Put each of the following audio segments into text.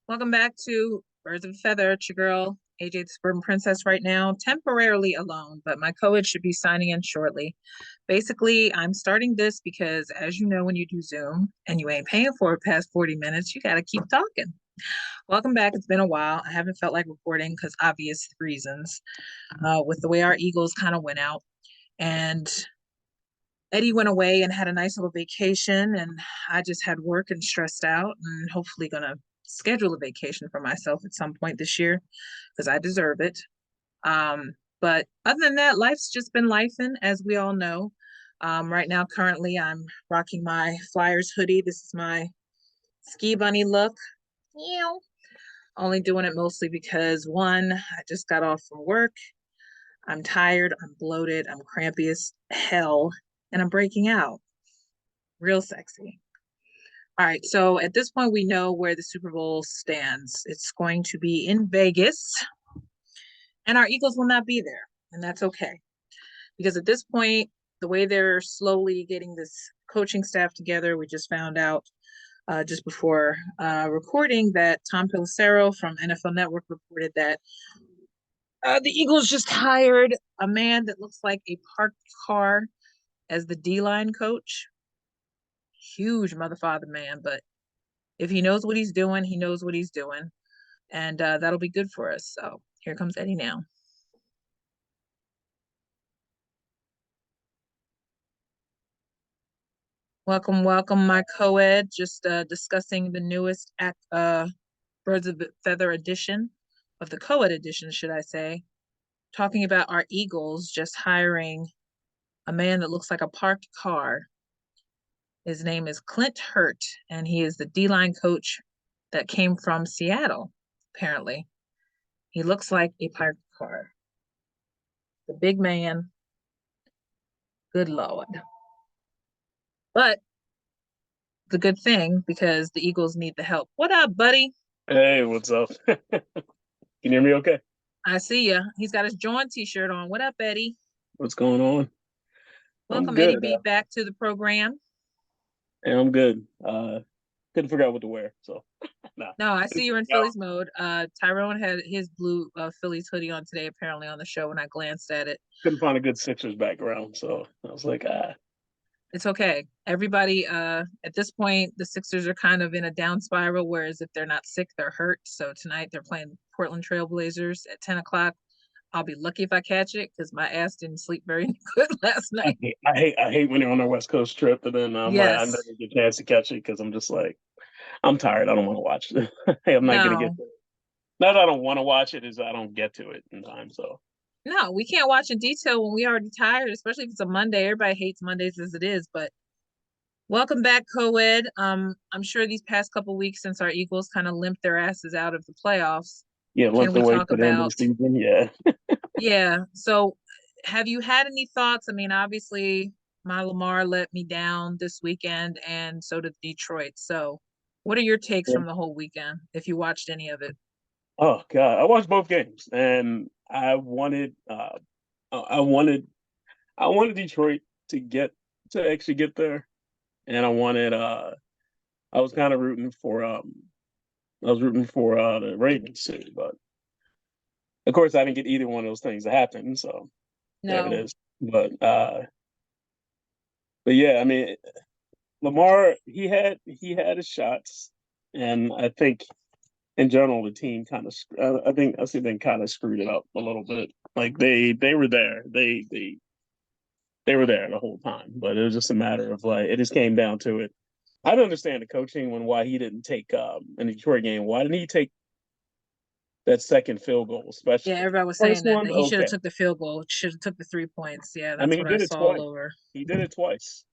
Welcome back to Birds of a Feather. It's your girl, AJ the Suburban Princess, right now, temporarily alone, but my co-ed should be signing in shortly. Basically, I'm starting this because, as you know, when you do Zoom and you ain't paying for it past 40 minutes, you got to keep talking. Welcome back. It's been a while. I haven't felt like recording because obvious reasons, with the way our Eagles kind of went out. And Eddie went away and had a nice little vacation, and I just had work and stressed out, and hopefully gonna schedule a vacation for myself at some point this year because I deserve it. But other than that, life's just been lifing, as we all know. Right now, currently, I'm rocking my Flyers hoodie. This is my ski bunny look. Meow. Only doing it mostly because one, I just got off from work. I'm tired, I'm bloated, I'm crampy as hell, and I'm breaking out. Real sexy. All right, so at this point, we know where the Super Bowl stands. It's going to be in Vegas, and our Eagles will not be there, and that's okay. Because at this point, the way they're slowly getting this coaching staff together, we just found out just before recording that Tom Pelissero from NFL Network reported that the Eagles just hired a man that looks like a parked car as the D-line coach. Huge motherfather man, but if he knows what he's doing, he knows what he's doing. And that'll be good for us. So here comes Eddie now. Welcome, welcome, my co-ed. Just discussing the newest Birds of a Feather edition of the co-ed edition, should I say. Talking about our Eagles just hiring a man that looks like a parked car. His name is Clint Hurt, and he is the D-line coach that came from Seattle, apparently. He looks like a parked car. The big man. Good Lord. But it's a good thing because the Eagles need the help. What up, buddy? Hey, what's up? Can you hear me okay? I see ya. He's got his John t-shirt on. What up, Eddie? What's going on? I'm Welcome, Eddie good. B, back to the program. Yeah, I'm good. Couldn't figure out what to wear, so nah. No, I see Couldn't you're in figure out. Phillies mode. Tyrone had his blue Phillies hoodie on today, apparently on the show when I glanced at it. Couldn't find a good Sixers background, so I was like, It's okay. Everybody, at this point, the Sixers are kind of in a down spiral, whereas if they're not sick, they're hurt. So tonight they're playing Portland Trailblazers at 10 o'clock. I'll be lucky if I catch it because my ass didn't sleep very good last I night. hate, I hate, I hate when they're on their West Coast trip, and then I'm like, I never Yes. get a chance to catch it because I'm just like, I'm tired. I don't want to watch it. I'm not gonna get No, to it. Not that I don't want to watch it, is I don't get to it in time. So no, we can't watch in detail when we already tired, especially if it's a Monday. Everybody hates Mondays as it is, but welcome back, co-ed. I'm sure these past couple weeks since our Eagles kind of limped their asses out of the playoffs, yeah, can limped we away talk to the end of the about, season. Yeah. yeah. So have you had any thoughts? I mean, obviously my Lamar let me down this weekend and so did Detroit. So what are your takes from the whole weekend if you watched any of it? Oh God, I watched both games, and I wanted I wanted Detroit to actually get there, and I was kind of rooting for the Ravens too, but of course I didn't get either one of those things to happen. So there it No. is. But yeah, I mean Lamar he had his shots, and I think in general the team kind of I see they kind of screwed it up a little bit. Like they were there, they were there the whole time, but it was just a matter of like it just came down to it. I don't understand the coaching when why he didn't take in the Detroit game. Why didn't he take that second field goal, Yeah, especially everybody was first saying that one? he should have Okay, took the field goal, should have took the 3 points. Yeah, I that's mean he what I did it saw all twice. over. He did it twice,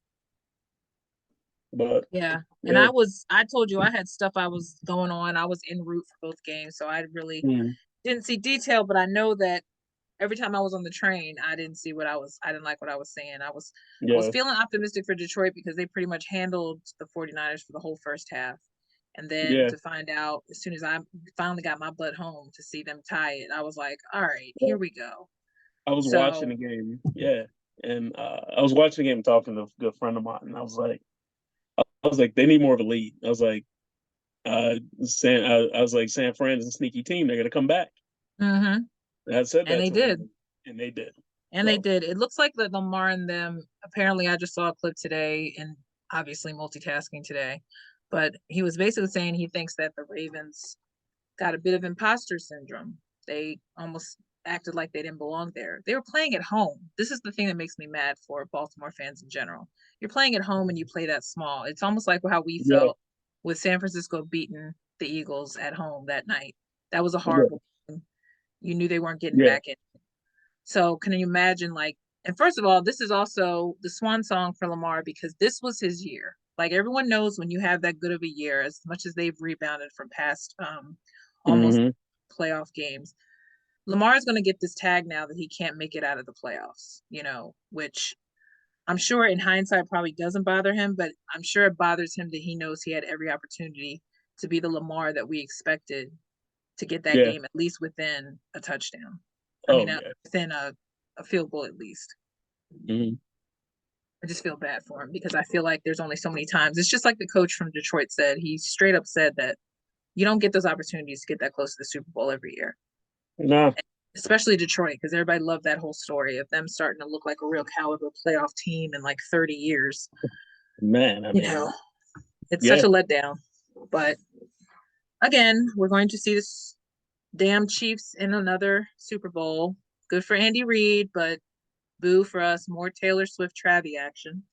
but Yeah. And yeah, I told you I had stuff I was going on. I was en route for both games, so I really mm, didn't see detail, but I know that every time I was on the train, I didn't like what I was seeing. I was yeah, feeling optimistic for Detroit because they pretty much handled the 49ers for the whole first half. And then yeah. to find out as soon as I finally got my butt home to see them tie it, I was like, all right, here we go. I was watching So the game, yeah, and I was watching the game talking to a good friend of mine, and I was like, they need more of a lead. I was like, I was like, San Fran's a sneaky team. They're gonna come back. Mm-hmm. I said And that they to did. him, and they did. And they So did. It looks like that Lamar and them, apparently I just saw a clip today and obviously multitasking today, but he was basically saying he thinks that the Ravens got a bit of imposter syndrome. They almost acted like they didn't belong there. They were playing at home. This is the thing that makes me mad for Baltimore fans in general. You're playing at home and you play that small. It's almost like how we yeah, felt with San Francisco beating the Eagles at home that night. That was a yeah, horrible game. You knew they weren't getting yeah. back in. So can you imagine like, and first of all, this is also the swan song for Lamar because this was his year. Like everyone knows when you have that good of a year, as much as they've rebounded from past almost Hmm. playoff games, Lamar is going to get this tag now that he can't make it out of the playoffs, which I'm sure in hindsight probably doesn't bother him, but I'm sure it bothers him that he knows he had every opportunity to be the Lamar that we expected to get that Yeah. game at least within a touchdown. I Oh mean, yeah. within a field goal at least. Hmm. I just feel bad for him because I feel like there's only so many times. It's just like the coach from Detroit said. He straight up said that you don't get those opportunities to get that close to the Super Bowl every year, No, especially Detroit, because everybody loved that whole story of them starting to look like a real caliber playoff team in like 30 years. man. I You know, mean, it's such yeah. a letdown. But again, we're going to see this damn Chiefs in another Super Bowl. Good for Andy Reid, but boo for us. More Taylor Swift Travie action.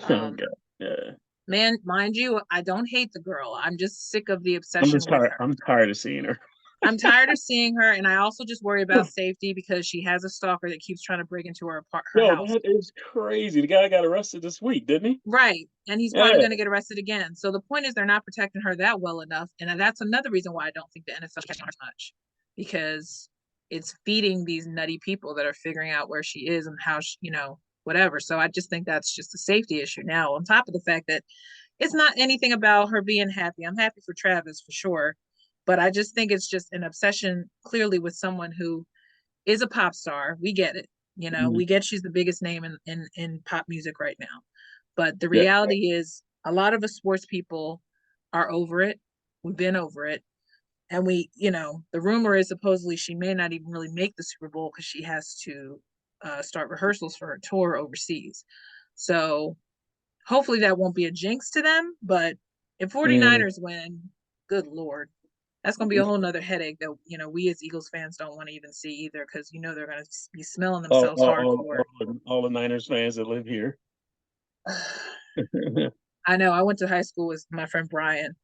Oh Um, god. Yeah. Man, mind you, I don't hate the girl. I'm just sick of the I'm obsession just with tired. her. I'm tired of seeing her. I'm tired of seeing her, and I also just worry about safety because she has a stalker that keeps trying to break into her Yo, house. that is crazy. The guy got arrested this week, didn't he? Right. And he's probably Yeah. going to get arrested again. So the point is they're not protecting her that well enough. And that's another reason why I don't think the NFL catching her much because it's feeding these nutty people that are figuring out where she is and how she, whatever. So I just think that's just a safety issue now, on top of the fact that it's not anything about her being happy. I'm happy for Travis for sure. But I just think it's just an obsession clearly with someone who is a pop star. We get it. Mhm. We get she's the biggest name in pop music right now. But the Yeah. reality is a lot of us sports people are over it. We've been over it. And the rumor is supposedly she may not even really make the Super Bowl because she has to start rehearsals for her tour overseas. So hopefully that won't be a jinx to them. But if Mhm. 49ers win, good Lord, that's going to be a whole nother headache that, we as Eagles fans don't want to even see either because, they're going to be smelling All, themselves all, all, hardcore. all the Niners fans that live here. I know I went to high school with my friend Brian.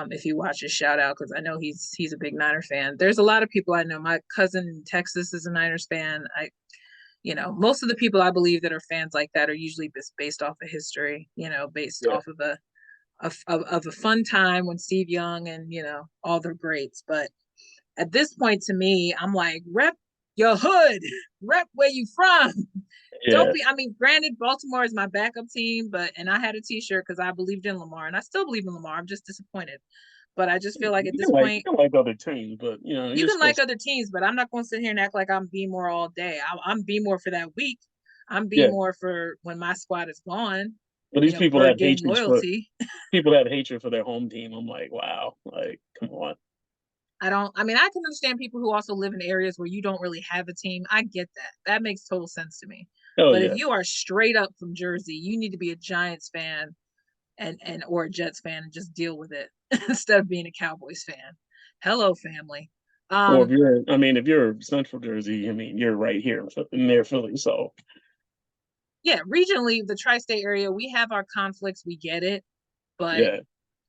If he watches, shout out because I know he's a big Niner fan. There's a lot of people I know. My cousin in Texas is a Niners fan. Most of the people I believe that are fans like that are usually based off of history. Based Yeah. off of a fun time when Steve Young and all the greats. But at this point, to me, I'm like, rep your hood, rep where you from. Don't Yeah. be. I mean, granted, Baltimore is my backup team, and I had a T-shirt because I believed in Lamar, and I still believe in Lamar. I'm just disappointed, but I just feel like at this You point, can like other teams, but you you're can like supposed to. other teams, but I'm not going to sit here and act like I'm B more all day. I'm B more for that week. I'm B Yeah. more for when my squad is gone. But these people For have game hatred for loyalty. their home team. I'm like, wow, like come on. I mean, I can understand people who also live in areas where you don't really have a team. I get that. That makes total sense to me. Oh But if yeah. you are straight up from Jersey, you need to be a Giants fan and or a Jets fan and just deal with it instead of being a Cowboys fan. Hello, family. Or if Um, you're Central Jersey, I mean, you're right here near Philly. So yeah, regionally, the tri-state area, we have our conflicts. We get it, but yeah.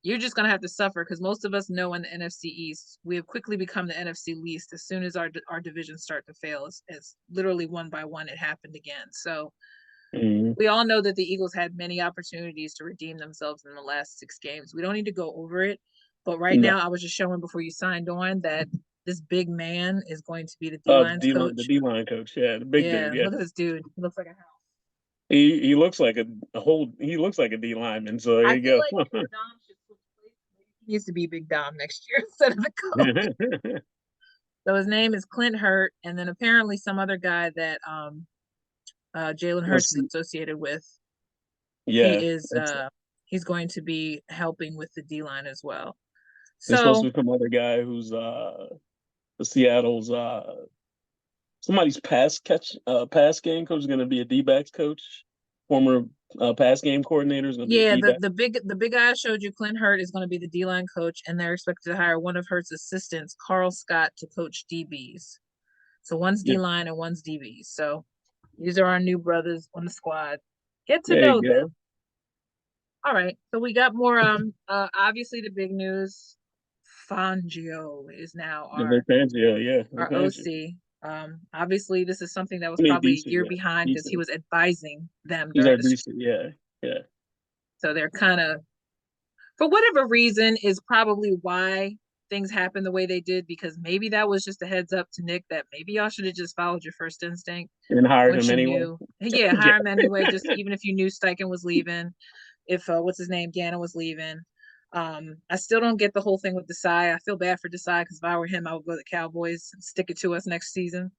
you're just gonna have to suffer because most of us know in the NFC East, we have quickly become the NFC least as soon as our divisions start to fail. It's literally one by one it happened again. So Mhm. we all know that the Eagles had many opportunities to redeem themselves in the last 6 games. We don't need to go over it, but right No. now I was just showing before you signed on that this big man is going to be the D lines The coach. D line coach, yeah, the big Yeah, dude, yeah. look at this dude. He looks like a house. He looks like he looks like a D lineman. So there I you feel go. like Big Dom should switch places. Maybe he needs to be Big Dom next year instead of the coach. So his name is Clint Hurt, and then apparently some other guy that Jalen Let's Hurts is see. associated with. He Yeah, is he's going to be helping with the D line as well. There's supposed So to be some other guy who's the Seattle's somebody's pass game coach is going to be a D-backs coach. Former pass game coordinator is going to be a yeah, D-back. the big guy I showed you, Clint Hurt, is going to be the D line coach, and they're expected to hire one of Hurt's assistants, Carl Scott, to coach DBs. So one's D Yeah, line and one's DBs. So these are our new brothers on the squad. Get to there know you them. go. All right. So we got more obviously the big news. Fangio is now Yeah, Vic Fangio, yeah, Vic our Fangio. OC. Obviously this is something that was I mean, probably a decent, year yeah, behind because he decent. was advising them He's during our the decent, yeah, yeah. so they're kind of for whatever reason is probably why things happened the way they did because maybe that was just a heads up to Nick that maybe y'all should have just followed your first instinct And hired once him you anyway. knew. Yeah, Yeah, hire him anyway, just even if you knew Steichen was leaving, if what's his name, Gannon was leaving. I still don't get the whole thing with Desai. I feel bad for Desai because if I were him, I would go to the Cowboys and stick it to us next season,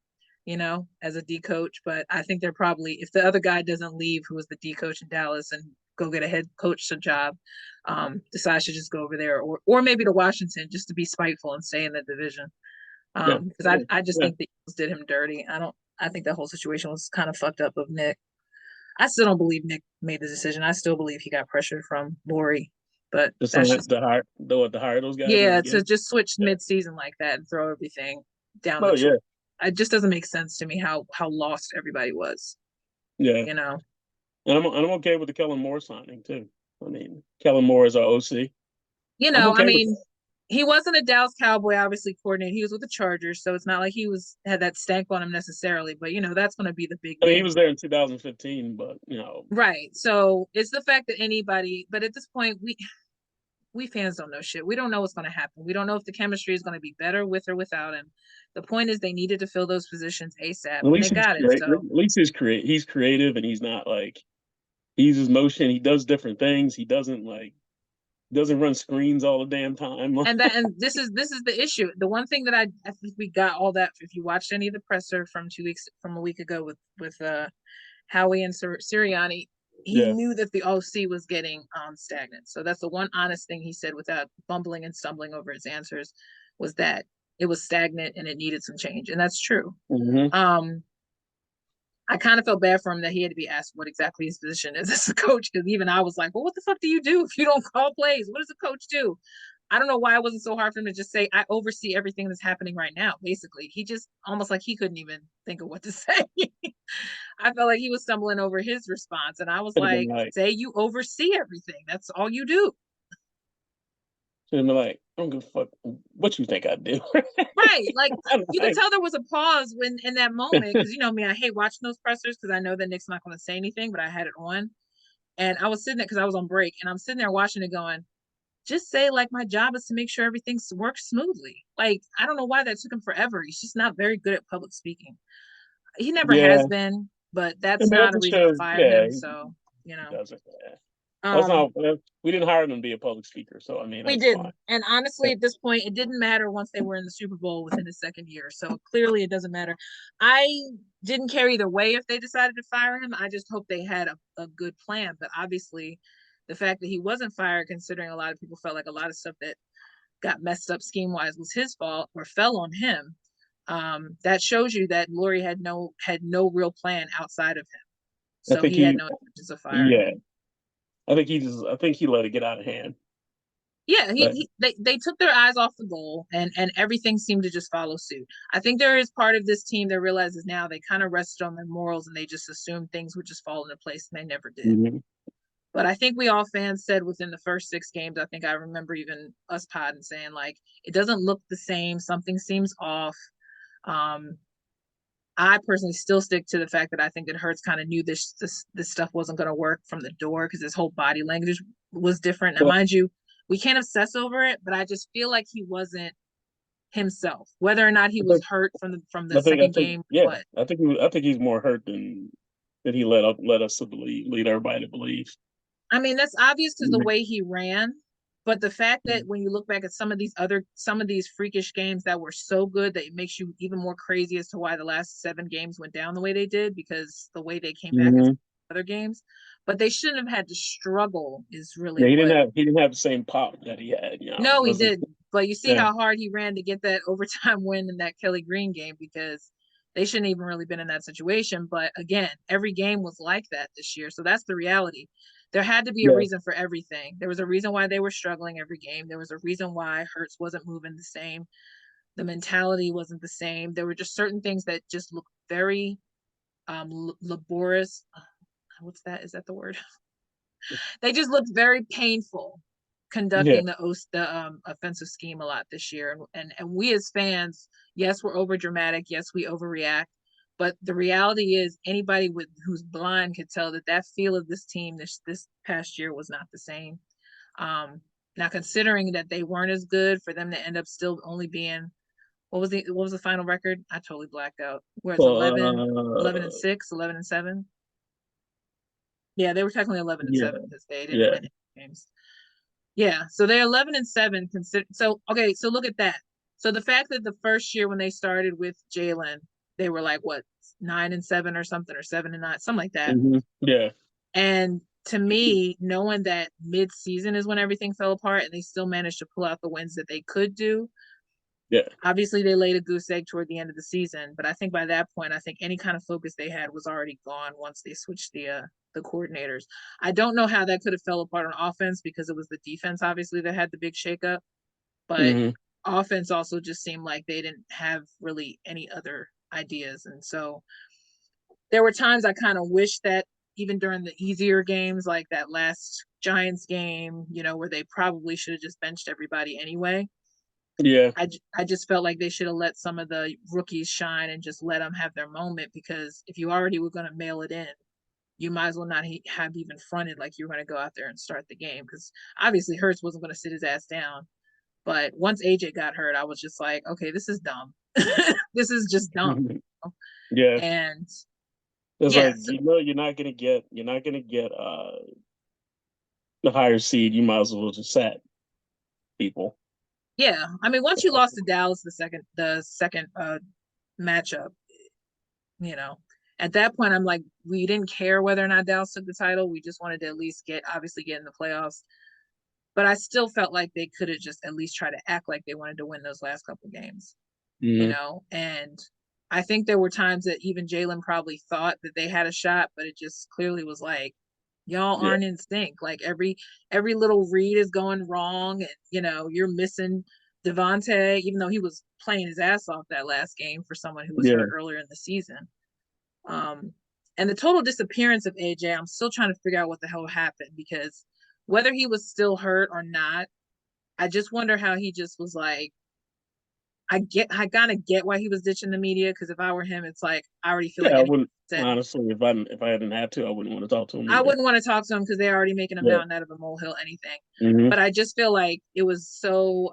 as a D coach. But I think they're probably if the other guy doesn't leave, who was the D coach in Dallas, and go get a head coach job, Desai should just go over there, or maybe to Washington just to be spiteful and stay in the division. yeah, Because yeah, I just yeah. think the Eagles did him dirty. I think that whole situation was kind of fucked up of Nick. I still don't believe Nick made the decision. I still believe he got pressure from Lori, but Just that's to, just to hire those guys in the yeah, to beginning. just switch Yeah. mid-season like that and throw everything down the Oh toilet. yeah, It just doesn't make sense to me how lost everybody was. yeah. You know, And I'm okay with the Kellen Moore signing too. I mean, Kellen Moore is our OC. I'm I okay with mean, that. he wasn't a Dallas Cowboy, obviously coordinator. He was with the Chargers, so it's not like he was had that stank on him necessarily. But that's going to be the big I mean, he thing, was there in 2015, but right? So it's the fact that anybody, but at this point, we fans don't know shit. We don't know what's going to happen. We don't know if the chemistry is going to be better with or without him. The point is they needed to fill those positions ASAP, at and they least he's got it. creative. So At least he's creative, and he's not like he uses motion. He does different things. He doesn't run screens all the damn time. and this is the issue. The one thing that I think we got all that if you watched any of the presser from a week ago with Howie and Sirianni, he Yeah. knew that the OC was getting stagnant. So that's the one honest thing he said without bumbling and stumbling over his answers was that it was stagnant and it needed some change, and that's true. Mm-hmm. Um, I kind of felt bad for him that he had to be asked what exactly his position is as a coach because even I was like, well, what the fuck do you do if you don't call plays? What does a coach do? I don't know why it wasn't so hard for him to just say, I oversee everything that's happening right now. Basically, he just almost like he couldn't even think of what to say. I felt like he was stumbling over his response. And I was Should have been like, like, say you oversee everything. That's all you do. I don't give a fuck what you think I do. Right. Like you could Like, tell there was a pause when in that moment, because me, I hate watching those pressers because I know that Nick's not going to say anything, but I had it on. And I was sitting there because I was on break and I'm sitting there watching it going, just say like my job is to make sure everything works smoothly. Like, I don't know why that took him forever. He's just not very good at public speaking. He never yeah, has been, but I that's mean that not a just reason to shows. fire Yeah, him. So, he doesn't. Yeah. That's um, not. We didn't hire him to be a public speaker, so I mean we that's fine. didn't. And honestly, at this point, it didn't matter once they were in the Super Bowl within his second year. So clearly it doesn't matter. I didn't care either way if they decided to fire him. I just hope they had a good plan. But obviously, the fact that he wasn't fired, considering a lot of people felt like a lot of stuff that got messed up scheme wise was his fault or fell on him. That shows you that Lori had no real plan outside of him. I So think he had he. no intentions of firing Yeah, him. I think he let it get out of hand. Yeah, But they took their eyes off the goal and everything seemed to just follow suit. I think there is part of this team that realizes now they kind of rested on their morals and they just assumed things would just fall into place and they never did. mhm. But I think we all fans said within the first 6 games, I think I remember even us podding saying like it doesn't look the same, something seems off. Um, I personally still stick to the fact that I think that Hurts kind of knew this stuff wasn't going to work from the door because his whole body language was different. Now, But mind you, we can't obsess over it, but I just feel like he wasn't himself. Whether or not he I was think hurt from the I second think game, yeah, what? I think he's more hurt than he let us to believe, lead everybody to believe. I mean, that's obvious because the Mhm. way he ran. But the fact that when you look back at some of these freakish games that were so good that it makes you even more crazy as to why the last 7 games went down the way they did because the way they came back in Mhm. other games. But they shouldn't have had to struggle is really Yeah, what. he didn't have the same pop that he had. You know, it No, he wasn't didn't. But you see Yeah. how hard he ran to get that overtime win in that Kelly Green game because they shouldn't even really been in that situation. But again, every game was like that this year. So that's the reality. There had to be a Yeah. reason for everything. There was a reason why they were struggling every game. There was a reason why Hurts wasn't moving the same. The mentality wasn't the same. There were just certain things that just looked very laborious. What's that? Is that the word? They just looked very painful Yeah. conducting the offensive scheme a lot this year. And we as fans, yes, we're over dramatic. Yes, we overreact. But the reality is, anybody who's blind could tell that that feel of this team this past year was not the same. Now, considering that they weren't as good, for them to end up still only being what was the final record? I totally blacked out. Where it's Well, 11 and 6, 11 and 7. Yeah, they were technically 11 and yeah. 7 because they didn't Yeah. win any games. Yeah, so they're 11 and 7. So okay, so look at that. So the fact that the first year when they started with Jalen, they were like what 9 and 7 or something, or 7 and 9, something like that. Yeah. And to me, knowing that mid-season is when everything fell apart and they still managed to pull out the wins that they could do. Yeah. Obviously, they laid a goose egg toward the end of the season, but I think by that point, I think any kind of focus they had was already gone once they switched the coordinators. I don't know how that could have fell apart on offense because it was the defense obviously that had the big shakeup, but hmm offense also just seemed like they didn't have really any other ideas, and so there were times I kind of wish that even during the easier games like that last Giants game, where they probably should have just benched everybody anyway. Yeah. I just felt like they should have let some of the rookies shine and just let them have their moment, because if you already were going to mail it in, you might as well not have even fronted like you were going to go out there and start the game, because obviously Hurts wasn't going to sit his ass down. But once AJ got hurt, I was just like, okay, this is dumb. This is just dumb. Yeah. And It's like yes, you're not gonna get the higher seed. You might as well just sat people. yeah. I mean, once you lost to Dallas the second matchup, you know, at that point, I'm like, we didn't care whether or not Dallas took the title. We just wanted to at least obviously get in the playoffs. But I still felt like they could have just at least tried to act like they wanted to win those last couple games, hmm and I think there were times that even Jalen probably thought that they had a shot, but it just clearly was like, y'all Yeah. aren't in sync. Like every little read is going wrong, and you're missing Devontae, even though he was playing his ass off that last game for someone who was Yeah. hurt earlier in the season. Um, and the total disappearance of AJ, I'm still trying to figure out what the hell happened, because whether he was still hurt or not, I just wonder how he just was like, I kind of get why he was ditching the media, because if I were him, it's like I already feel like Yeah. I anything wouldn't said. honestly if I hadn't had to, I wouldn't want to talk to him I either. wouldn't want to talk to him because they're already making a Yeah. mountain out of a molehill, anything. hmm But I just feel like it was so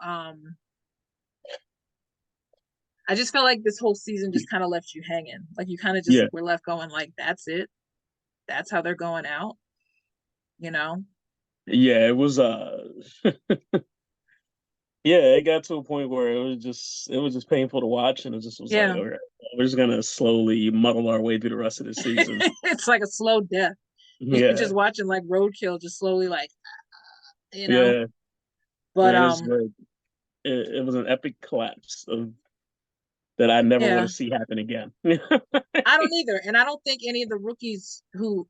I just felt like this whole season just kind of left you hanging. Like you kind of just Yeah. were left going like, that's it. That's how they're going out, you know? Yeah. It was yeah, it got to a point where it was just painful to watch, and it just was like, Yeah. okay, we're just gonna slowly muddle our way through the rest of the season. It's like a slow death. You're Yeah, just watching like roadkill just slowly like, you know. yeah, But man, it was an epic collapse that I never want yeah, to see happen again. I don't either. And I don't think any of the rookies who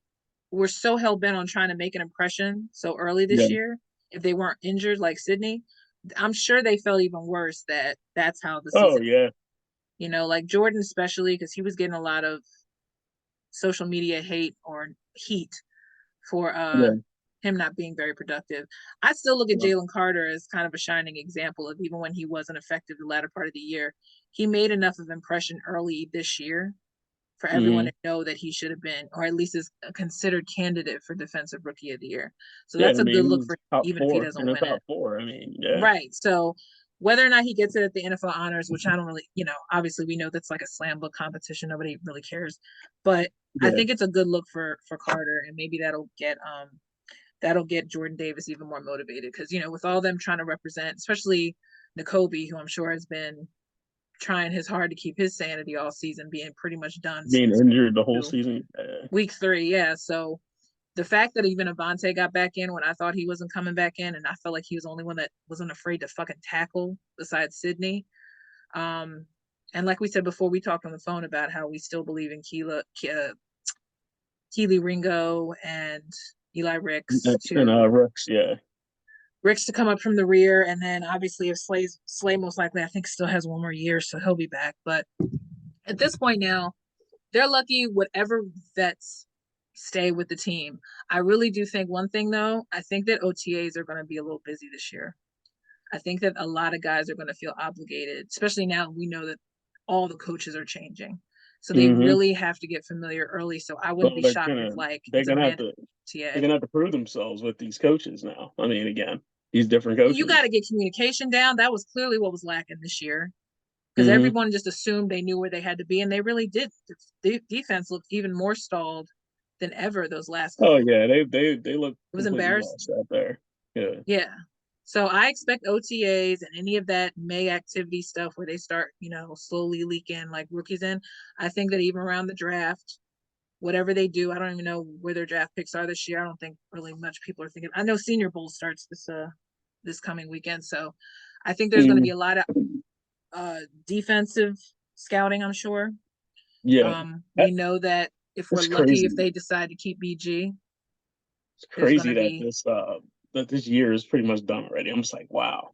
were so hell bent on trying to make an impression so early Yeah. this year, if they weren't injured like Sydney, I'm sure they felt even worse that that's how the Oh season, yeah. like Jordan, especially because he was getting a lot of social media hate or heat for Yeah. him not being very productive. I still look at Well, Jalen Carter as kind of a shining example of, even when he wasn't effective the latter part of the year, he made enough of impression early this year for everyone mhm. to know that he should have been, or at least is a considered candidate for Defensive Rookie of the Year. So Yeah, that's I a good mean, he look was for him, top even if he four doesn't in the win it. top four. I mean, yeah, Right. So whether or not he gets it at the NFL honors, which I don't really, obviously we know that's like a slam book competition. Nobody really cares. But I yeah. think it's a good look for Carter, and maybe that'll get Jordan Davis even more motivated, because with all them trying to represent, especially N'Kobe, who I'm sure has been trying his hard to keep his sanity all season, being pretty much done Being since injured the whole two, season. week 3. Yeah, so the fact that even Avante got back in when I thought he wasn't coming back in, and I felt like he was the only one that wasn't afraid to fucking tackle besides Sydney. Um, and like we said before, we talked on the phone about how we still believe in Keely Ringo and Eli Ricks And to Rex, yeah. Ricks to come up from the rear, and then obviously if Slay most likely I think still has one more year, so he'll be back. But at this point now, they're lucky whatever vets stay with the team. I really do think one thing though, I think that OTAs are going to be a little busy this year. I think that a lot of guys are going to feel obligated, especially now we know that all the coaches are changing. So they Mm-hmm. really have to get familiar early. So I wouldn't Well, be shocked if like they're it's a gonna have to mandatory they're OTA. gonna have to prove themselves with these coaches now. I mean, again, these different You got coaches. to get communication down. That was clearly what was lacking this year because Mm-hmm. everyone just assumed they knew where they had to be, and they really did. The defense looked even more stalled than ever those last Oh couple. yeah, they look It was completely embarrassing. lost out there. Yeah. Yeah. So I expect OTAs and any of that May activity stuff where they start, slowly leaking like rookies in. I think that even around the draft, whatever they do, I don't even know where their draft picks are this year. I don't think really much people are thinking. I know Senior Bowl starts this coming weekend, so I think there's going to Mm, be a lot of defensive scouting, I'm sure. yeah. We know that if we're It's lucky, crazy. if they decide to keep BG, It's there's going crazy to be. that this year is pretty much done already. I'm just like, wow.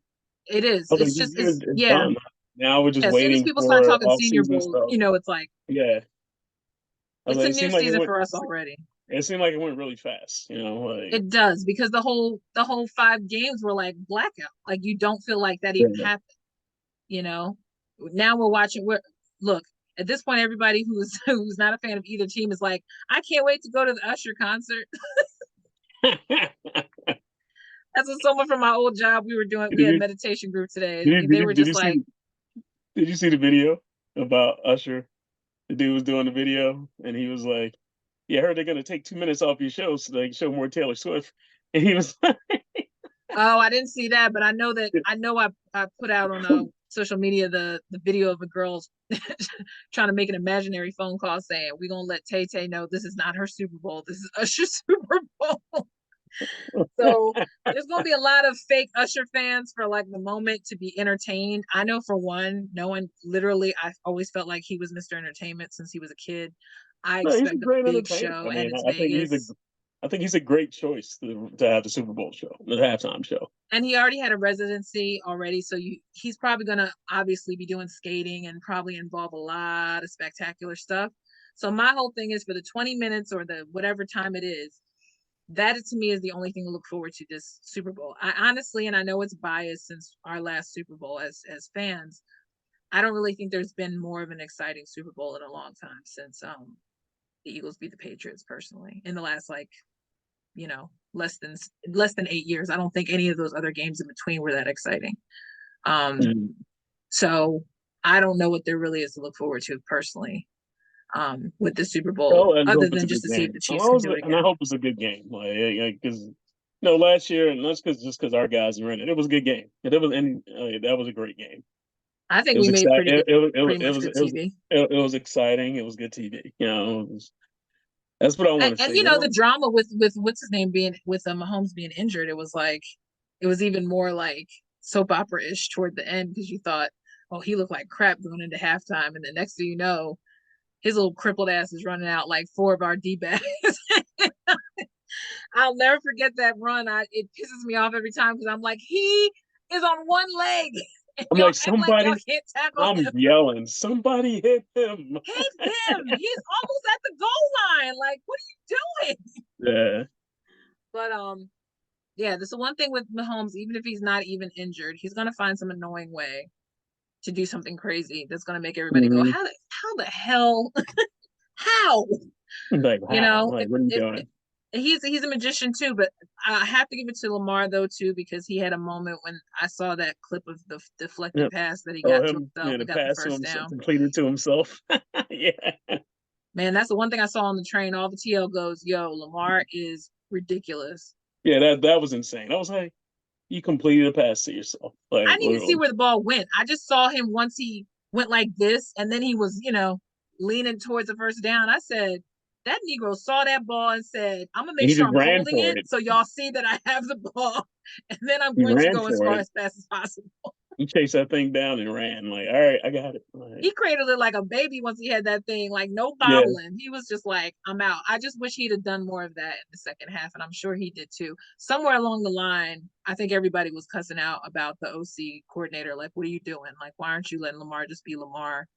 It is. I was like, It's this just. year is Yeah. done. Now we're just As soon as waiting people start for talking off Senior season Bowl, stuff. it's like Yeah. I was it's like, a it new seemed like season for us already. it seemed like it went really fast, like It does because the whole 5 games were like blackout. Like you don't feel like that even yeah. happened. You know. Now we're watching. Look at this point. Everybody who's not a fan of either team is like, I can't wait to go to the Usher concert. That's what someone from my old job we were doing. We did had you meditation group today. did They you were did just you see like, did you see the video about Usher? The dude was doing the video and he was like, yeah, I heard they're gonna take 2 minutes off your show so they can show more Taylor Swift. And he was like, oh, I didn't see that, but I put out on social media the video of a girl trying to make an imaginary phone call saying we're gonna let Tay Tay know this is not her Super Bowl. This is Usher's Super Bowl. So there's gonna be a lot of fake Usher fans for like the moment to be entertained. I know for one, no one literally I've always felt like he was Mr. Entertainment since he was a kid. I no, he's a expect a great big entertainer. show I and mean, it's Vegas. I think he's a great choice to have the Super Bowl show, the halftime show. And he already had a residency already, so he's probably gonna obviously be doing skating and probably involve a lot of spectacular stuff. So my whole thing is for the 20 minutes or the whatever time it is, that to me is the only thing to look forward to this Super Bowl. I honestly, and I know it's biased since our last Super Bowl as fans, I don't really think there's been more of an exciting Super Bowl in a long time since the Eagles beat the Patriots personally in the last like less than 8 years. I don't think any of those other games in between were that exciting. Um, And so I don't know what there really is to look forward to personally with the Super Bowl, oh, I just other hope it's than a just good to see if game. the Chiefs can do it And I again. hope it's a good game. Like, because last year, and that's because our guys were in it. It was a good game. That was a great game. I It think was we made exciting. pretty good, pretty It much was good it was TV. it was exciting. It was good TV. That's what I want to And see. the drama with what's his name being with Mahomes being injured, it was like it was even more like soap opera ish toward the end because you thought, oh, he looked like crap going into halftime, and the next thing you know, his little crippled ass is running out like 4 of our D-backs. I'll never forget that run. It pisses me off every time because I'm like, he is on one leg, and I'm y'all like act like y'all somebody. can't tackle I'm him. yelling. Somebody hit him. Hit him! He's almost at the goal line. Like, what are you doing? Yeah. But yeah, this is one thing with Mahomes. Even if he's not even injured, he's gonna find some annoying way to do something crazy that's gonna make everybody go, Hmm. how the hell, how? Like You how? know, Like what are you if doing? he's a magician too, but I have to give it to Lamar though too because he had a moment when I saw that clip of the deflected Yep. pass that he Oh, got to him. himself Yeah, and the got the pass to first himself, down. completed to himself. Yeah. Man, that's the one thing I saw on the train. All the TL goes, "Yo, Lamar is ridiculous." Yeah, that was insane. I was like, you completed a pass to yourself. I Like didn't even see literally. where the ball went. I just saw him once he went like this, and then he was, leaning towards the first down. I said, that Negro saw that ball and said, I'm gonna make He sure just I'm ran holding for it it. so y'all see that I have the ball, and then I'm He going to ran go as for far it. as fast as possible. He chased that thing down and ran. Like, all right, I got it. He Like, cradled it like a baby once he had that thing, like no yeah, bobbling. He was just like, I'm out. I just wish he'd have done more of that in the second half, and I'm sure he did too. Somewhere along the line, I think everybody was cussing out about the OC coordinator. Like, what are you doing? Like, why aren't you letting Lamar just be Lamar?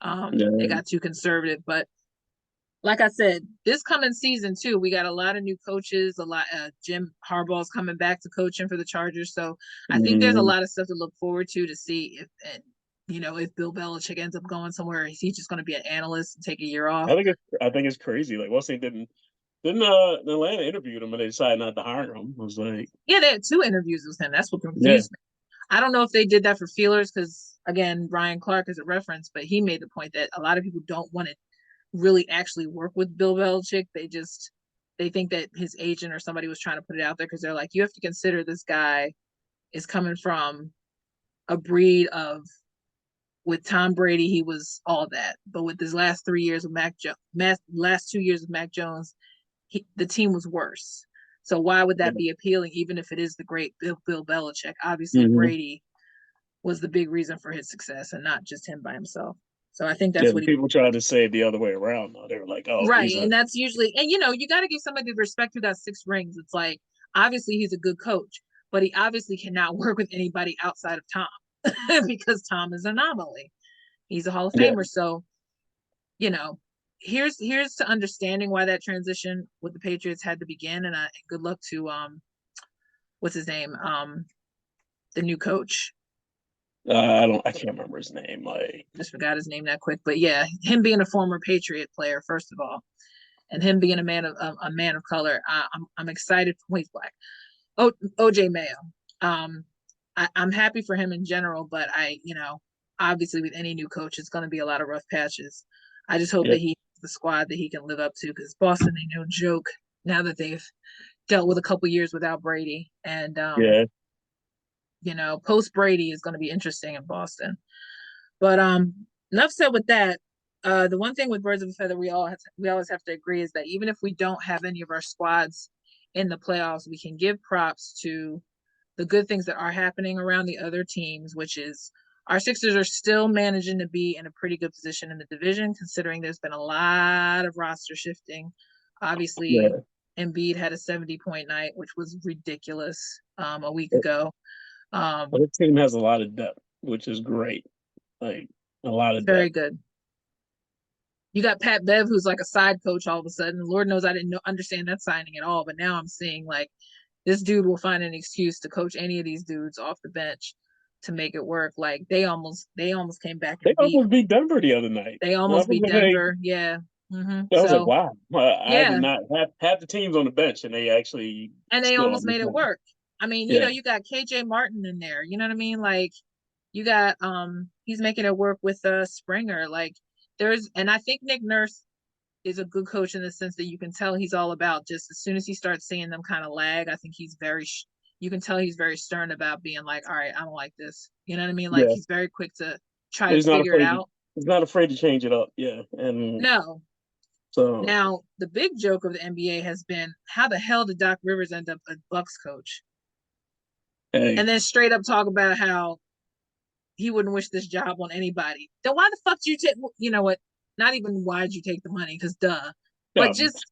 They yeah, got too conservative. But like I said, this coming season too, we got a lot of new coaches. A lot. Jim Harbaugh's coming back to coaching for the Chargers, so I think there's a mm, lot of stuff to look forward to see if and if Bill Belichick ends up going somewhere, is he just going to be an analyst and take a year off? I think it's crazy. Like, once they didn't Atlanta interviewed him and they decided not to hire him. I was like, Yeah, they had two interviews with him. That's what yeah, confused me. I don't know if they did that for feelers because again, Ryan Clark is a reference, but he made the point that a lot of people don't want to really actually work with Bill Belichick. They think that his agent or somebody was trying to put it out there because they're like, you have to consider this guy is coming from a breed of with Tom Brady, he was all that, but with his last 3 years of last 2 years of Mac Jones, the team was worse. So why would that yeah. be appealing, even if it is the great Bill Belichick? Obviously, Mm-hmm. Brady was the big reason for his success, and not just him by himself. So I think Yeah, that's what he people try to say it the other way around. Though they were like, "Oh, right, he's a and that's usually and you got to give somebody the respect who got 6 rings. It's like obviously he's a good coach, but he obviously cannot work with anybody outside of Tom because Tom is an anomaly. He's a Hall of yeah, Famer, so you know, here's to understanding why that transition with the Patriots had to begin, and good luck to what's his name, the new coach. I can't remember his name. Like, Just forgot his name that quick, but yeah, him being a former Patriot player, first of all, and him being a man of color, I'm excited. He's black. Oh, OJ Mayo. Um, I'm happy for him in general, but obviously with any new coach, it's going to be a lot of rough patches. I just hope yeah, that he has the squad that he can live up to because Boston ain't no joke now that they've dealt with a couple years without Brady. And yeah, post Brady is going to be interesting in Boston. But enough said with that. The one thing with Birds of a Feather we always have to agree is that even if we don't have any of our squads in the playoffs, we can give props to the good things that are happening around the other teams, which is our Sixers are still managing to be in a pretty good position in the division, considering there's been a lot of roster shifting. Obviously, yeah. Embiid had a 70-point night, which was ridiculous a week ago. But Um, the team has a lot of depth, which is great. Like, a lot of very depth. good. You got Pat Bev, who's like a side coach all of a sudden. Lord knows I didn't understand that signing at all, but now I'm seeing like this dude will find an excuse to coach any of these dudes off the bench to make it work. Like they almost came back They and beat. almost beat Denver the other night. They I almost was beat like, Denver. Yeah. I was like, So wow. I did yeah, not have the teams on the bench, and they actually and they still almost made almost it won. work. I mean, Yeah, you got KJ Martin in there. You know what I mean? Like you got he's making it work with Springer. Like and I think Nick Nurse is a good coach in the sense that you can tell he's all about just as soon as he starts seeing them kind of lag, I think he's you can tell he's very stern about being like, all right, I don't like this. You know what I mean? Like yeah. he's very quick to try But to figure it out. he's not afraid to change it up. Yeah, and No. so Now, the big joke of the NBA has been how the hell did Doc Rivers end up a Bucks coach? hey, And then straight up talk about how he wouldn't wish this job on anybody. Then why the fuck did you take, you know what? Not even why did you take the money? Because duh. But um, just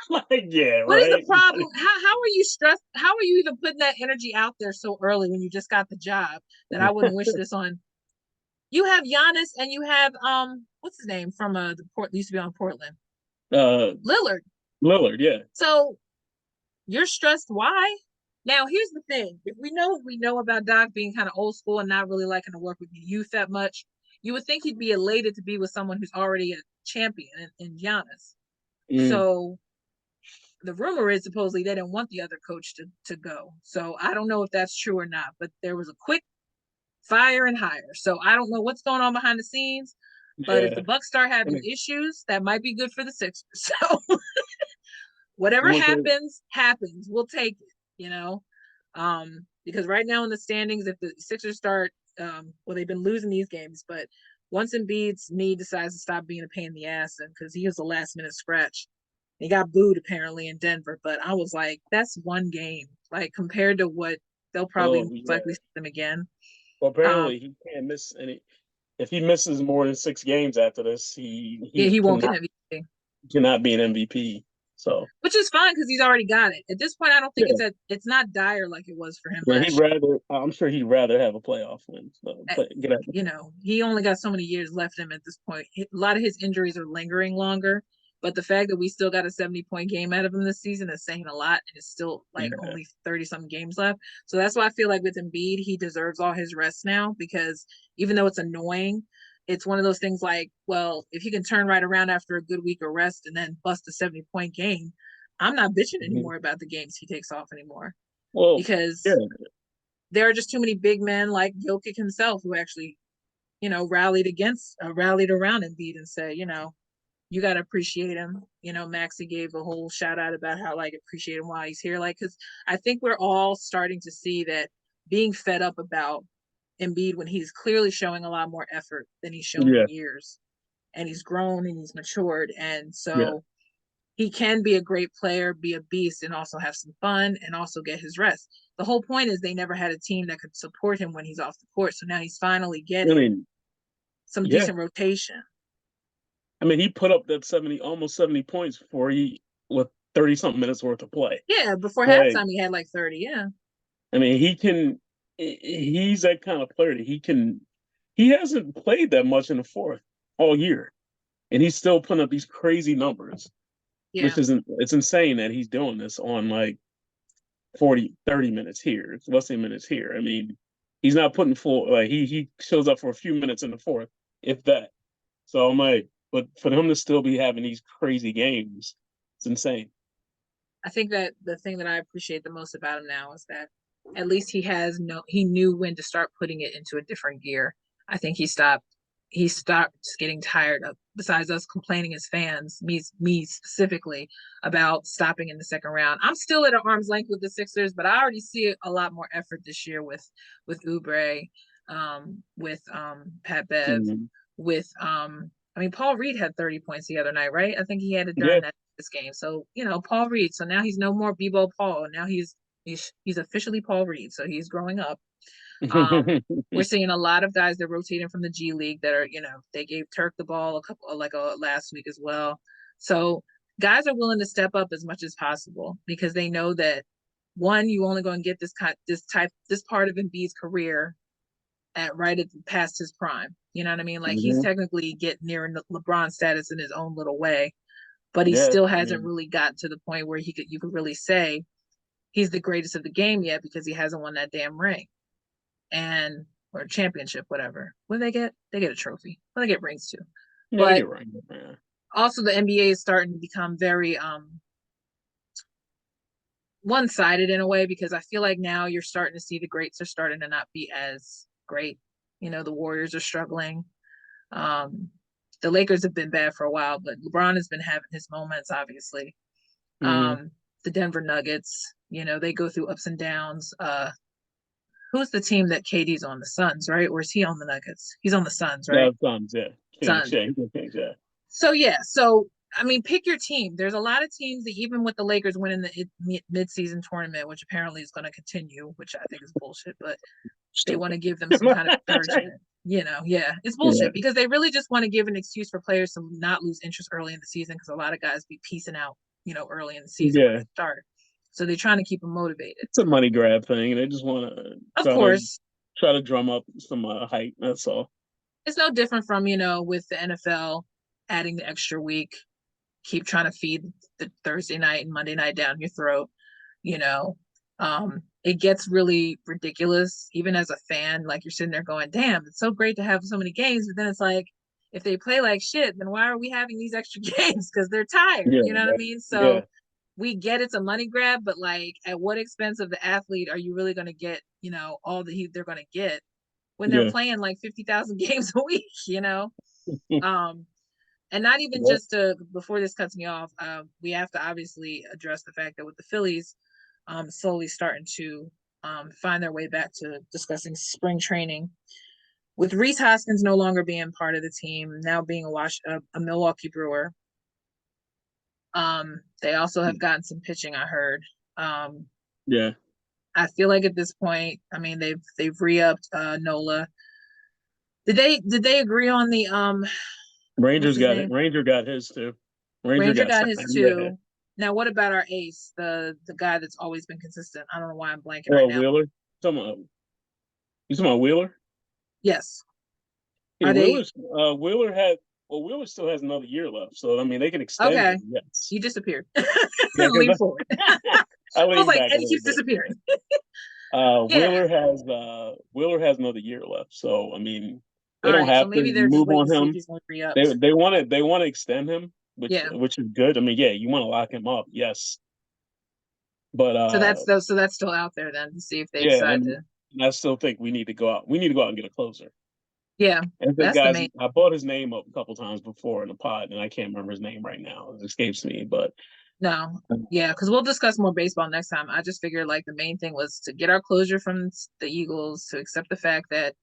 like yeah, what is the right. problem? How are you stressed? How are you even putting that energy out there so early when you just got the job that I wouldn't wish this on? You have Giannis and you have what's his name from the port used to be on Portland. uh, Lillard. Lillard, yeah, So you're stressed. Why? Now here's the thing. If we know about Doc being kind of old school and not really liking to work with the youth that much, you would think he'd be elated to be with someone who's already a champion in Giannis. mm, So the rumor is supposedly they didn't want the other coach to go. So I don't know if that's true or not, but there was a quick fire and hire. So I don't know what's going on behind the scenes. But if yeah. the Bucks start I having mean, issues, that might be good for the Sixers. So whatever I'm gonna happens. We'll take it, because right now in the standings, if the Sixers start, well, they've been losing these games, but once Embiid's knee decides to stop being a pain in the ass, and because he was a last minute scratch, he got booed apparently in Denver. But I was like, that's one game, like compared to what they'll probably Oh most yeah. likely see them again. Well, Um, apparently he can't miss any. If he misses more than 6 games after this, yeah, he he won't get MVP, cannot be an MVP. So which is fine because he's already got it. At this point, I don't think yeah, it's not dire like it was for him yeah, he'd last year. rather. I'm sure he'd rather have a playoff win. So get out. You know, he only got so many years left in him at this point. A lot of his injuries are lingering longer, but the fact that we still got a 70-point game out of him this season is saying a lot, and it's still like Yeah. only 30 some games left. So that's why I feel like with Embiid, he deserves all his rest now because even though it's annoying, it's one of those things like, well, if he can turn right around after a good week of rest and then bust a 70-point game, I'm not bitching Mhm. anymore about the games he takes off anymore Well, yeah, because there are just too many big men like Jokic himself who actually rallied around Embiid and said, you got to appreciate him. Maxie gave a whole shout out about how like appreciate him while he's here. Like, cause I think we're all starting to see that being fed up about Embiid when he's clearly showing a lot more effort than he's shown yeah, in years. And he's grown and he's matured. And yeah. so he can be a great player, be a beast, and also have some fun and also get his rest. The whole point is they never had a team that could support him when he's off the court. So now he's finally I getting mean, some yeah. decent rotation. I mean, he put up that 70, almost 70 points before he with 30 something minutes worth of play. Yeah, before Like, halftime he had like 30. Yeah. I mean, he can. He's that kind of player that he can. He hasn't played that much in the fourth all year, and he's still putting up these crazy numbers, which Yeah. isn't. It's insane that he's doing this on like 40, 30 minutes here. It's less than minutes here. I mean, he's not putting full. Like he shows up for a few minutes in the fourth, if that. So I'm like, but for him to still be having these crazy games, it's insane. I think that the thing that I appreciate the most about him now is that at least he knew when to start putting it into a different gear. I think he stopped getting tired of, besides us complaining as fans, me specifically, about stopping in the second round. I'm still at an arm's length with the Sixers, but I already see a lot more effort this year with Oubre, with Pat Bev, Mhm. with I mean Paul Reed had 30 points the other night, right? I think he had it Yeah. during this game. So, Paul Reed. So now he's no more Bebo Paul. Now he's officially Paul Reed. So he's growing up. We're seeing a lot of guys that are rotating from the G League that are, they gave Turk the ball a couple like last week as well. So guys are willing to step up as much as possible because they know that one, you only going to get this part of Embiid's career at past his prime. You know what I mean? Like he's Mhm. technically getting near LeBron status in his own little way, but he Yeah, still I hasn't mean, really gotten to the point where you could really say he's the greatest of the game yet because he hasn't won that damn ring and or championship, whatever. What do they get? They get a trophy. Well, they get rings too. yeah, they But get right. Man. also the NBA is starting to become very one-sided in a way because I feel like now you're starting to see the greats are starting to not be as great. The Warriors are struggling. Um, the Lakers have been bad for a while, but LeBron has been having his moments, obviously. Mhm. The Denver Nuggets, they go through ups and downs. Who's the team that KD's on? The Suns, right? Or is he on the Nuggets? He's on the Suns, No, right? Suns, yeah, Kings, Suns. yeah, Kings, yeah. So yeah, so I mean, pick your team. There's a lot of teams that even with the Lakers winning the mid-season tournament, which apparently is going to continue, which I think is bullshit, but they want Stupid. to give them some kind of encouragement. Yeah, it's Yeah, bullshit because they really just want to give an excuse for players to not lose interest early in the season because a lot of guys be piecing out, early in the season when yeah. they start. So they're trying to keep them motivated. It's a money grab thing. They just want to Of course, try to drum up some hype. That's all. it's no different from, with the NFL adding the extra week, keep trying to feed the Thursday night and Monday night down your throat, you know. It gets really ridiculous, even as a fan. Like you're sitting there going, damn, it's so great to have so many games. But then it's like, if they play like shit, then why are we having these extra games? Because they're tired. Yeah, You know what I mean? yeah, So we get it's a money grab, but like at what expense of the athlete are you really going to get, all the heat they're going to get when they're yeah. playing like 50,000 games a week? Um, and not even Yep. just to, before this cuts me off, we have to obviously address the fact that with the Phillies slowly starting to find their way back to discussing spring training, with Reese Hoskins no longer being part of the team, now being a Milwaukee Brewer. They also have gotten some pitching, I heard. Yeah. I feel like at this point, I mean they've re-upped Nola. Did they agree on the what's Rangers his got it. name? Ranger got his too. Ranger Ranger got got his signed. Yeah. too. Now what about our ace, the guy that's always been consistent? I don't know why I'm blanking right Oh, now. Wheeler. Talking about, you talking about Wheeler? Yes. Yeah, Are they Wheeler had well, Wheeler still has another year left, so I mean they can extend okay? him. Yes. You disappeared. Yeah, Lean forward. I I was leaned like, back a Eddie little keeps bit. disappearing. Yeah. Wheeler has another year left, so I mean they All don't right. So have to maybe they're just move waiting to on see if him. he's going to re up. They want to extend him, Yeah. which is good. I mean, yeah, you want to lock him up, yes, but So that's still out there then to see if they yeah, decide and to. I still think we need to go out. We need to go out and get a closer. Yeah. And the That's the guys, main. I brought his name up a couple times before in the pod, and I can't remember his name right now. It escapes me, but No. Yeah, because we'll discuss more baseball next time. I just figured like the main thing was to get our closure from the Eagles, to accept the fact that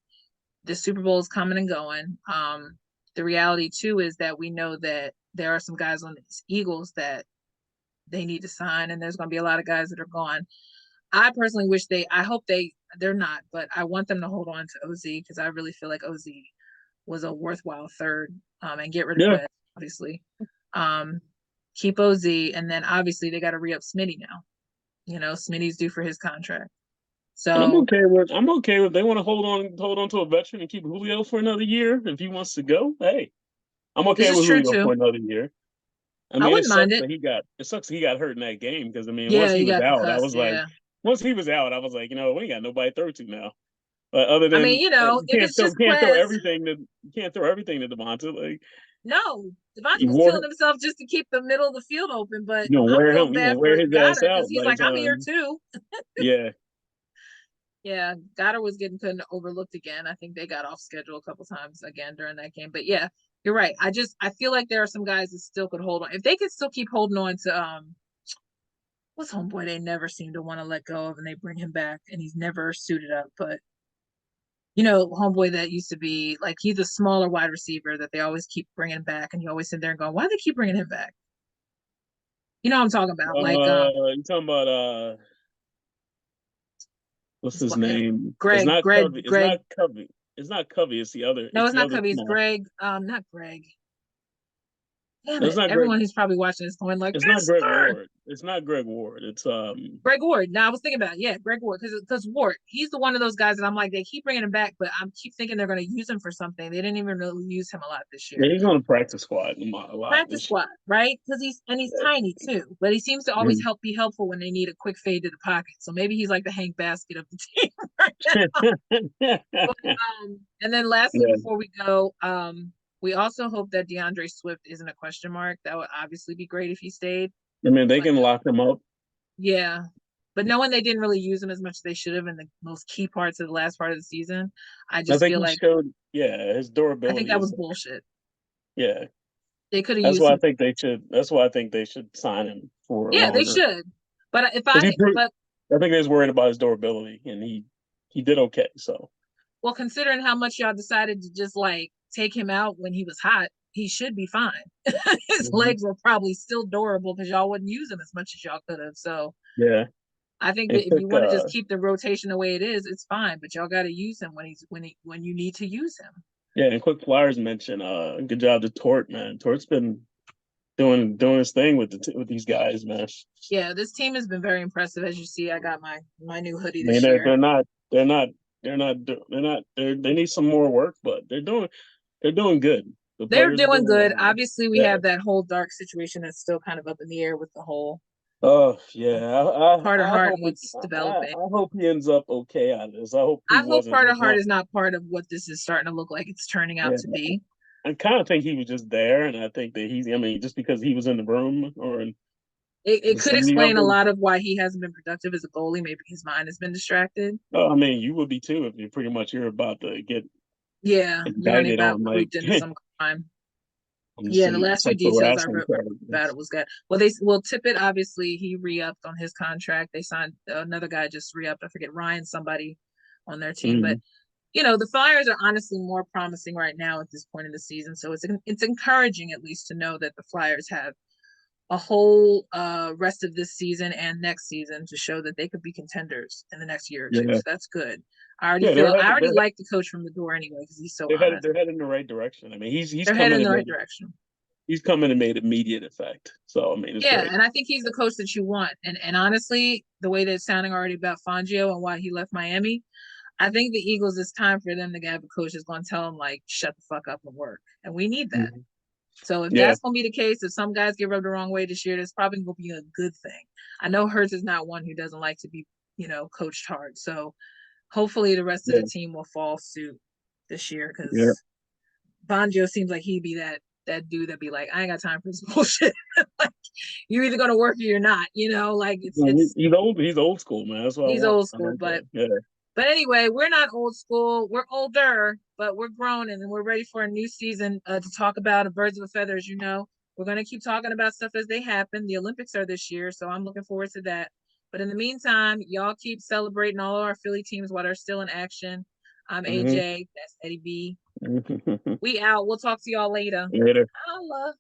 the Super Bowl is coming and going. The reality too is that we know that there are some guys on the Eagles that they need to sign, and there's going to be a lot of guys that are gone. I personally wish I hope they're not, but I want them to hold on to OZ because I really feel like OZ was a worthwhile third, and get rid of yeah, Quez, obviously. Um, keep OZ, and then obviously they got to re-up Smitty now. You know, Smitty's due for his contract. and So I'm okay with they want to hold on to a veteran and keep Julio for another year if he wants to go. Hey, I'm this okay is with true Julio for too. another year. I I mean, wouldn't mind it. it sucks that he got hurt in that game because I mean, Yeah, he got concussed. Yeah. once he was out, I was like, we ain't got nobody to throw to now. But other I mean, than if it's just can't throw Quez, everything to you can't throw everything to Devonta. Like no, you Devontae was wore killing himself just to keep the middle of the field open. But you gonna I'm wear feeling him, you bad gonna wear for his ass Goddard because out he's by the like, I'm here time. too. Yeah, Yeah, Goddard was getting kind of overlooked again. I think they got off schedule a couple times again during that game. But yeah, you're right. I feel like there are some guys that still could hold on. If they could still keep holding on to what's homeboy they never seem to want to let go of, and they bring him back and he's never suited up. But homeboy that used to be like he's a smaller wide receiver that they always keep bringing back, and you always sit there and go, why do they keep bringing him back? You know what I'm talking about? Like you talking about what's it's his name? It's Greg, not Greg, Covey. It's Greg. not Covey. It's not Covey. It's the other. No, It's it's the not other Covey. It's small. Greg. Not Greg. Damn No, it's it! not Greg. Everyone who's probably watching is going like, It's not Greg Mister Ward. It's not Greg Ward. It's Greg Ward. Now I was thinking about it. Yeah, Greg Ward, because Ward, he's the one of those guys that I'm like, they keep bringing him back, but I keep thinking they're going to use him for something. They didn't even really use him a lot this Yeah, year. he's on the practice squad a lot Practice this year. squad, right? Because he's tiny too, but he seems to always be helpful when they need a quick fade to the pocket. So maybe he's like the Hank Basket of the team right now. Yeah. But, and then lastly, Yeah. before we go, we also hope that DeAndre Swift isn't a question mark. That would obviously be great if he stayed. I mean, they But can lock him up. yeah, but knowing they didn't really use him as much as they should have in the most key parts of the last part of the season, I I just think feel he like showed, yeah, his I think durability that is was bullshit. yeah. They could have used him. That's why I think they should sign him for Yeah, they longer. should. But if Because but I think they was worried about his durability, and he did okay. So well, considering how much y'all decided to just like take him out when he was hot, he should be fine. His mhm. legs were probably still durable because y'all wouldn't use him as much as y'all could have. So Yeah, I think it that if you took want to just keep the rotation the way it is, it's fine. But y'all got to use him when you need to use him. yeah. And quick Flyers mention, good job to Tort, man. Tort's been doing his thing with with these guys, man. I Yeah, this team has been very impressive. As you see, I got my new hoodie mean, this year. they need some more work, but they're doing good. The They're players are doing doing good. Obviously, we yeah. have that whole dark situation that's still kind of up in the air with the whole Oh yeah, Carter Hart and what's developing. I hope he ends up okay out of this. I hope he I hope wasn't Carter like Hart one. is not part of what this is starting to look like it's turning out Yeah, to be. I kind of think he was just there, and I think that I mean, just because he was in the room or in It could vicinity of explain a it. lot of why he hasn't been productive as a goalie. Maybe his mind has been distracted. Oh, I mean, you would be too if you pretty much you're about to get Yeah, learning indicted about on like grouped into some crime. Yeah, the some last few sexual details I harassment wrote about charges. it was good. Well, Tippett obviously he re-upped on his contract. They signed another guy just re-upped. I forget Ryan somebody on their team, but Mm. the Flyers are honestly more promising right now at this point in the season. So it's encouraging at least to know that the Flyers have a whole rest of this season and next season to show that they could be contenders in the next year or two. Yeah, So that's good. yeah, I already like the coach from the door anyway because he's so honest. they're headed in the right direction. I mean, he's They're coming headed in and the right made direction. he's come in and made immediate effect. So I mean, it's Yeah, great. and I think he's the coach that you want. And honestly, the way that it's sounding already about Fangio and why he left Miami, I think the Eagles, it's time for them to have a coach that's going to tell them, like, shut the fuck up and work. And we need that. Mhm. So if Yeah, that's going to be the case, if some guys get rubbed the wrong way this year, that's probably going to be a good thing. I know Hurts is not one who doesn't like to be, coached hard. So hopefully the rest of yeah, the team will fall suit this year yeah. because Bonjo seems like he'd be that dude that'd be like, I ain't got time for this bullshit. Like you're either gonna work or you're not, like it's He's old. He's old school, man. That's what I he's want. old I school, like but that. Yeah. anyway, we're not old school. We're older, but we're grown and we're ready for a new season to talk about birds of a feather. As you know, we're going to keep talking about stuff as they happen. The Olympics are this year, so I'm looking forward to that. But in the meantime, y'all keep celebrating all of our Philly teams while they're still in action. I'm Hmm. AJ. That's Eddie B. We out. We'll talk to y'all later. Later. Holla.